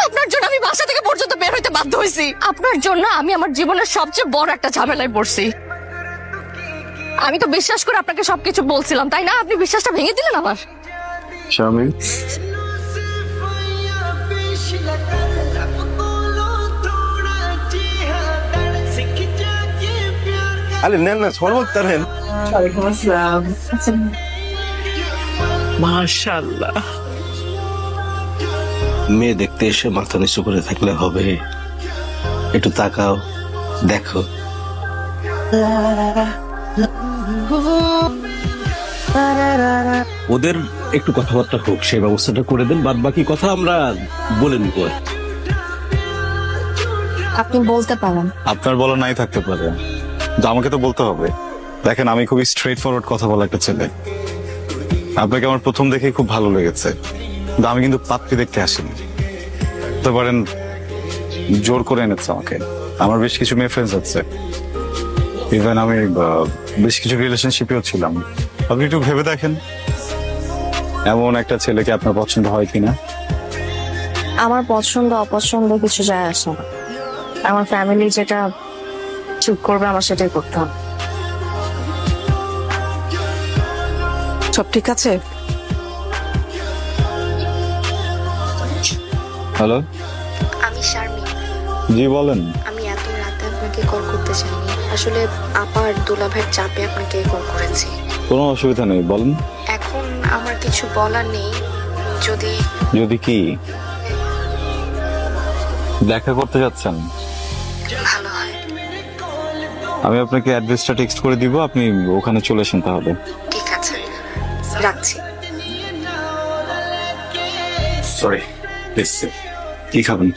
আপনার জন্য আমি বাসা থেকে পর্যন্ত বের হইতে বাধ্য হয়েছি। আপনার জন্য আমি আমার জীবনের সবচেয়ে বড় একটা ঝামেলায় পড়ছি। আমি তো বিশ্বাস করে আপনাকে সবকিছু বলছিলাম, তাই না? আপনি বিশ্বাসটা ভেঙে দিলেন আমার। স্বামী, আরে নেন না, শরবত টানেন। মাশাআল্লাহ। মেয়ে দেখতে এসে মাথা নিচু করে থাকলে হবে? একটু তাকাও, দেখো। ওদের একটু কথাবার্তা হোক, সেই ব্যবস্থাটা করে দেন। বাদ বাকি কথা আমরা বলে নিব। আপনি বলতে পারেন। আপনার বলা নাই থাকতে পারে, কিন্তু আমাকে তো বলতে হবে। দেখেন, আমি খুবই স্ট্রেট ফরওয়ার্ড কথা বলা একটা ছেলে। আপনাকে আমার প্রথম দেখে খুব ভালো লেগেছে, কিন্তু আমি কিন্তু পাত্রী দেখতে আসিনি। বলতে পারেন জোর করে এনেছে আমাকে। আমার বেশ কিছু মেয়ে ফ্রেন্ডস আছে, ইভেন আমি বেশ কিছু রিলেশনশিপেও ছিলাম। আপনি একটু ভেবে দেখেন, এমন একটা ছেলেকে আপনার পছন্দ হয় কিনা। আমার পছন্দ অপছন্দ কিছু যায় আসে না। আমার ফ্যামিলি যেটা চুপ করবে আমার সেটাই করতে হবে। সব ঠিক আছে? হ্যালো, আমি শারমিন। জি বলেন। আমি এত রাতে আপনাকে কল করতে চাইনি, আসলে আপার দুলাভাইয়ের চাপে আপনাকে কল করেছি। কোনো অসুবিধা নেই, বলেন। এখন আমার কিছু বলার নেই, যদি যদি কি দেখা করতে যাচ্ছেন, ভালো হয়। আমি আপনাকে অ্যাড্রেসটা টেক্সট করে দিব, আপনি ওখানে চলে আসেন তাহলে। ঠিক আছে, রাখছি। সরি, কি খাবেন?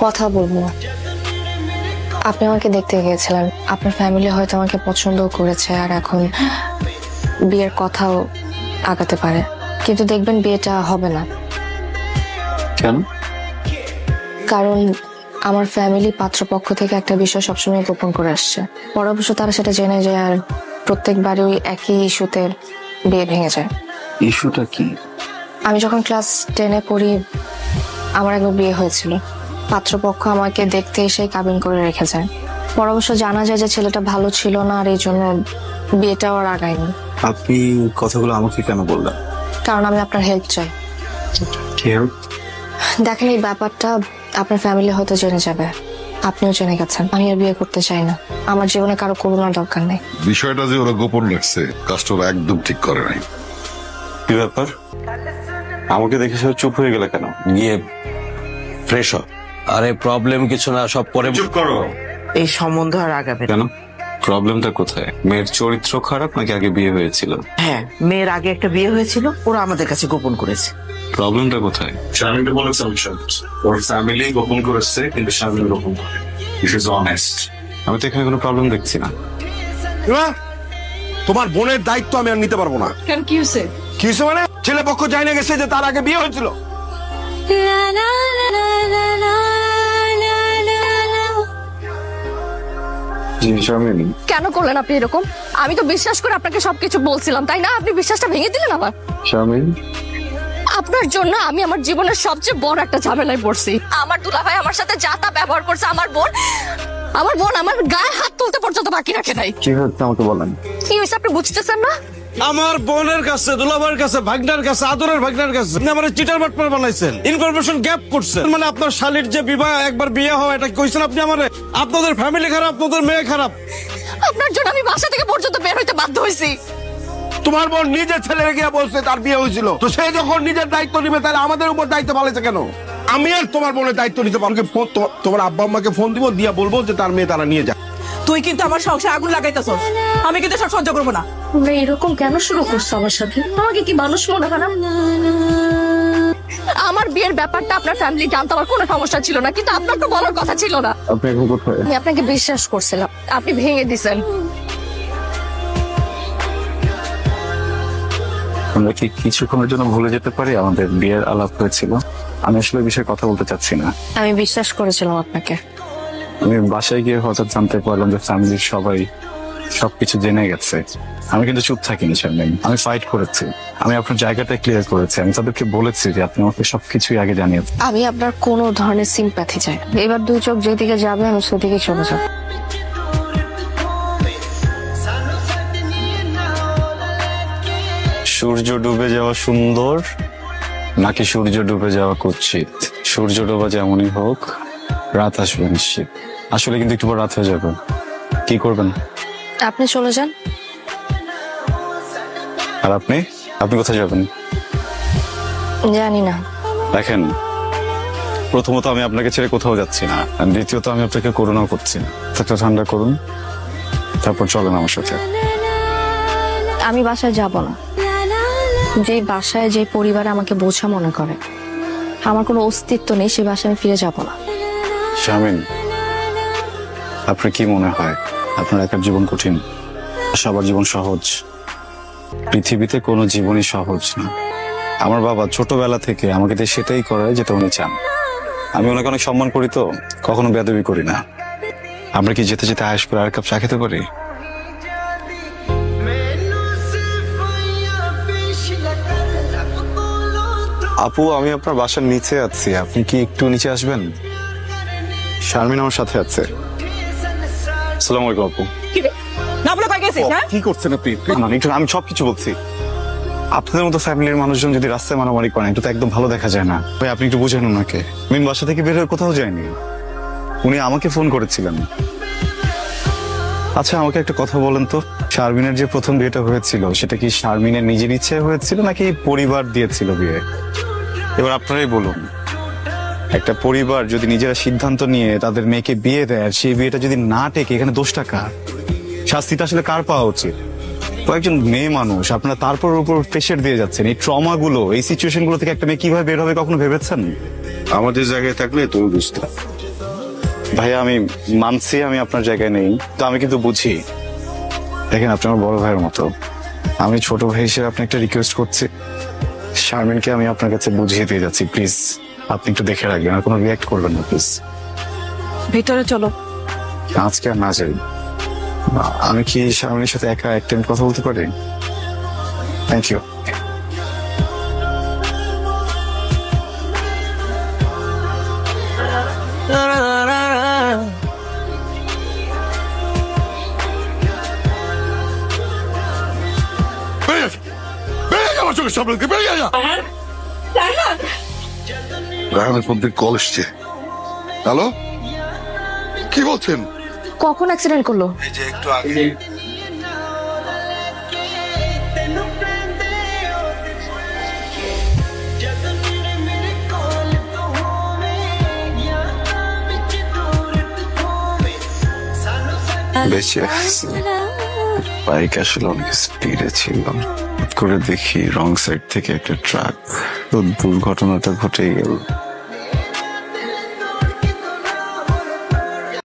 কথা বলবো না। আপনি আমাকে দেখতে গিয়েছিলেন, আপনার ফ্যামিলি হয়তো আমাকে পছন্দ করেছে আর এখন বিয়ের কথাও আগাতে পারে, কিন্তু দেখবেন বিয়েটা হবে না। কেন? কারণ আমার ফ্যামিলি পাত্রপক্ষ থেকে একটা বিষয় সবসময় গোপন করে আসছে। পরে অবশ্য তারা সেটা জেনে যায় আর প্রত্যেকবারই ওই একই ইস্যুতে বিয়ে ভেঙে যায়। ইস্যুটা কি? আমি যখন ক্লাস 10-এ পড়ি আমার একবার বিয়ে হয়েছিল। পাত্রপক্ষ আমাকে দেখতে এসেই কাবিন করে রেখে যায়। পরে অবশ্য জানা যায় যে ছেলেটা ভালো ছিল না আর এই জন্য বিয়েটাও আর আগায়নি। আপনি কথাগুলো আমাকে কেন বললেন? কারণ আমি আপনার হেল্প চাই। কেউ দেখেন, এই ব্যাপারটা আপনার ফ্যামিলি হয়তো জেনে যাবে, আপনিও জেনে গেছেন। আমি আর বিয়ে করতে চাই না, আমার জীবনে কারো করোনার দরকার নেই। বিষয়টা যে ওরা গোপন রাখছে, কাজটা ওরা একদম ঠিক করে নাই। কি ব্যাপার? আমাকে দেখে সব চুপ হয়ে গেলে কেন? গিয়ে ফ্রেশ হ। আরে প্রবলেম কিছু না, সব পরে। চুপ করো। এই সম্বন্ধ আর আগাবে না। কেন? প্রবলেমটা কোথায়? মেয়ের চরিত্র খারাপ নাকি আগে বিয়ে হয়েছিল? হ্যাঁ, মেয়ের আগে একটা বিয়ে হয়েছিল, ওরা আমাদের কাছে গোপন করেছে। প্রবলেমটা কোথায়? শারমিনকে বলেছে ওর ফ্যামিলি গোপন করেছে, কিন্তু শারমিন গোপন করে। It is honest. আমি তো এখানে কোনো প্রবলেম দেখছি না। তোমার বোনের দায়িত্ব আমি আর নিতে পারবো না। কেন, কি হয়েছে? কি হয়েছে মানে? ছেলে পক্ষ জানা গেছে যে তার আগে বিয়ে হয়েছিল। জি শারমিন, কেন করলেন আপনি এরকম? আমি তো বিশ্বাস করে আপনাকে সবকিছু বলছিলাম, তাই না? আপনি বিশ্বাসটা ভেঙে দিলেন আমার। শারমিন, আপনার জন্য আমি আমার জীবনের সবচেয়ে বড় একটা ঝামেলায় পড়ছি। আমার দুলাভাই আমার সাথে যা তা ব্যবহার করছে। আমার বোন আমার গায়ে হাত তুলতে পর্যন্ত বাকি রাখে নাই। কি হচ্ছে আমাকে বলেন। কি হয়েছে আপনি বুঝতেছেন না? আমার বোনের কাছে, দুলাভাইয়ের কাছে, ভাগনার কাছে, আদরের ভাগনার কাছে আপনি আমার চিটার বাটপার বানাইছেন, ইনফরমেশন গ্যাপ করছেন। মানে আপনার শালীর যে বিবাহ একবার বিয়ে হয়, এটা কইছেন আপনি আমারে? আপনাদের ফ্যামিলি খারাপ, আপনাদের মেয়ে খারাপ। আপনার জন্য আমি বাসা থেকে পর্যন্ত বের হইতে বাধ্য হয়েছি। তোমার বোন নিজের ছেলে গিয়ে বলছে তার বিয়ে হয়েছিল, তো সে যখন নিজের দায়িত্ব নিবে তাহলে আমাদের উপর দায়িত্ব পালাইছে কেন? আমি আর তোমার বোনের দায়িত্ব নিতে পারবো? তোমার আব্বা আম্মাকে ফোন দিব, দিয়া বলবো যে তার মেয়ে তারা নিয়ে যায়। তুই কিন্তু আমার সংসারে আগুন লাগাইতেছস, আমি কিন্তু সব সহ্য করবো না। তোমরা এরকম কেন শুরু করছো আমার সাথে? আমাকে কি মানুষ মনে হয় না? আমার বিয়ের ব্যাপারটা আপনার ফ্যামিলি জানতো, আমার কোনো সমস্যা ছিল না, কিন্তু আপনার তো বলার কথা ছিল না। আপনি এখন কোথায়? আমি আপনাকে বিশ্বাস করছিলাম, আপনি ভেঙে দিছেন। আমরা কি কিছুক্ষণের জন্য ভুলে যেতে পারি আমাদের বিয়ের আলাপ হয়েছিল? আমি আসলে বিষয়ে কথা বলতে চাচ্ছি না। আমি বিশ্বাস করেছিলাম আপনাকে। আমি বাসায় গিয়ে হঠাৎ জানতে পারলাম যে ফ্যামিলির সবাই সবকিছু জেনে গেছে। আমি কিন্তু চুপ থাকিনি শারমিন, আমি ফাইট করেছি, আমি আপনার জায়গাটা ক্লিয়ার করেছি, আমি তাদেরকে বলেছি যে আপনি আমাকে সবকিছুই আগে জানিয়েছেন। আমি আপনার কোনো ধরনের সিম্প্যাথি চাই না। এবার দুই চোখ যেদিকে যাবে আমি সেদিকে চলে যাব। সূর্য ডুবে যাওয়া সুন্দর নাকি সূর্য ডুবে যাওয়া কুৎসিত? সূর্য ডোবা যেমনই হোক, রাত আসবে নিশ্চিত। আসলে কিন্তু একটু পর রাত হয়ে যাবে, কি করবেন? আপনি চলে যান। আর আপনি আপনি কোথায় যাবেন? জানি না। দেখেন, প্রথমত আমি আপনাকে ছেড়ে কোথাও যাচ্ছি না, আর দ্বিতীয়ত আমি আপনাকে করুণাও করছি না। একটা ঠান্ডা করুন, তারপর চলেন আমার সাথে। আমি বাসায় যাব না। যে বাসায় যে পরিবার আমাকে বোঝা মনে করে, আমার কোনো অস্তিত্ব নেই, সে বাসায় আমি ফিরে যাব না। শারমিন, আপনার কি মনে হয় আপনার একার জীবন কঠিন, সবার জীবন সহজ? পৃথিবীতে কোনো জীবনই সহজ না। আমার বাবা ছোটবেলা থেকে আমাকে দিয়ে সেটাই করায় যেটা উনি চান। আমি ওনাকে অনেক সম্মান করি, তো কখনো বেয়াদবি করি না। আমরা কি যেতে যেতে আয়েশ করে আর কাপ চা খেতে পারি? আপু, আমি আপনার বাসার নিচে আছি, আপনি কি একটু নিচে আসবেন? শারমিন আমার সাথে আছে। আসসালামু আলাইকুম আপু। কি রে? না বলে কই গেছিস হ্যাঁ? কি করছেন আপনি? না, একটু আমি সবকিছু বলছি। আপনাদের মতো ফ্যামিলির মানুষজন যদি রাস্তায় মারামারি করেন, এটা তো একদম ভালো দেখা যায় না। ভাই, আপনি একটু বুঝেন ওনাকে। আমি বাসা থেকে বের হয়ে কোথাও যাইনি, উনি আমাকে ফোন করেছিলেন। আচ্ছা, আমাকে একটা কথা বলেন তো, শারমিনের যে প্রথম বিয়েটা হয়েছিল, সেটা কি শারমিনের নিজের ইচ্ছে হয়েছিল নাকি পরিবার দিয়েছিল বিয়ে? এবার আপনারাই বলুন, একটা পরিবার যদি নিজেরা সিদ্ধান্ত নিয়ে তাদের মেয়েকে বিয়ে দেয়, আর সেই বিয়েটা যদি না টেকে, এখানে দোষটা কার? শাস্তিটা আসলে কার পাওয়া উচিত? কয়েকজন মেয়ে মানুষ, আপনারা তারপর উপর প্রেশার দিয়ে যাচ্ছেন। এই ট্রমা গুলো, এই সিচুয়েশন গুলো থেকে একটা মেয়ে কিভাবে বের হবে কখনো ভেবেছেন? আমাদের জায়গায় থাকলে তুমি বুঝতে। ভাইয়া, আমি মানছি আমি আপনার জায়গায় নেই, তো আমি কিন্তু বুঝি। দেখেন, আপনি আমার বড় ভাইয়ের মতো, আমি ছোট ভাই হিসেবে আপনি একটা রিকোয়েস্ট করছি, শারমিনকে আমি আপনার কাছে বুঝিয়ে দিয়ে যাচ্ছি, প্লিজ আপনি একটু দেখে রাখবেন, আর কোনো রিয়াক্ট করবেন না প্লিজ। ভিতরে চলো। আজকে আর না যাই, আমি কি শারমিনের সাথে একা একটা কথা বলতে পারি? Thank you. বেরিয়ে যা আমার চোখের সামনে থেকে, বেরিয়ে যা। রাহানের ফোন থেকে কল এসছে। হ্যালো, কি বলছেন? কখন অ্যাক্সিডেন্ট করলো? এই যে একটু আগে। বেঁচে বাইক আসলে অনেক স্পিডে ছিলাম, হুট করে দেখি রং সাইড থেকে একটা ট্রাক, তো দুর্ঘটনাটা ঘটে গেল।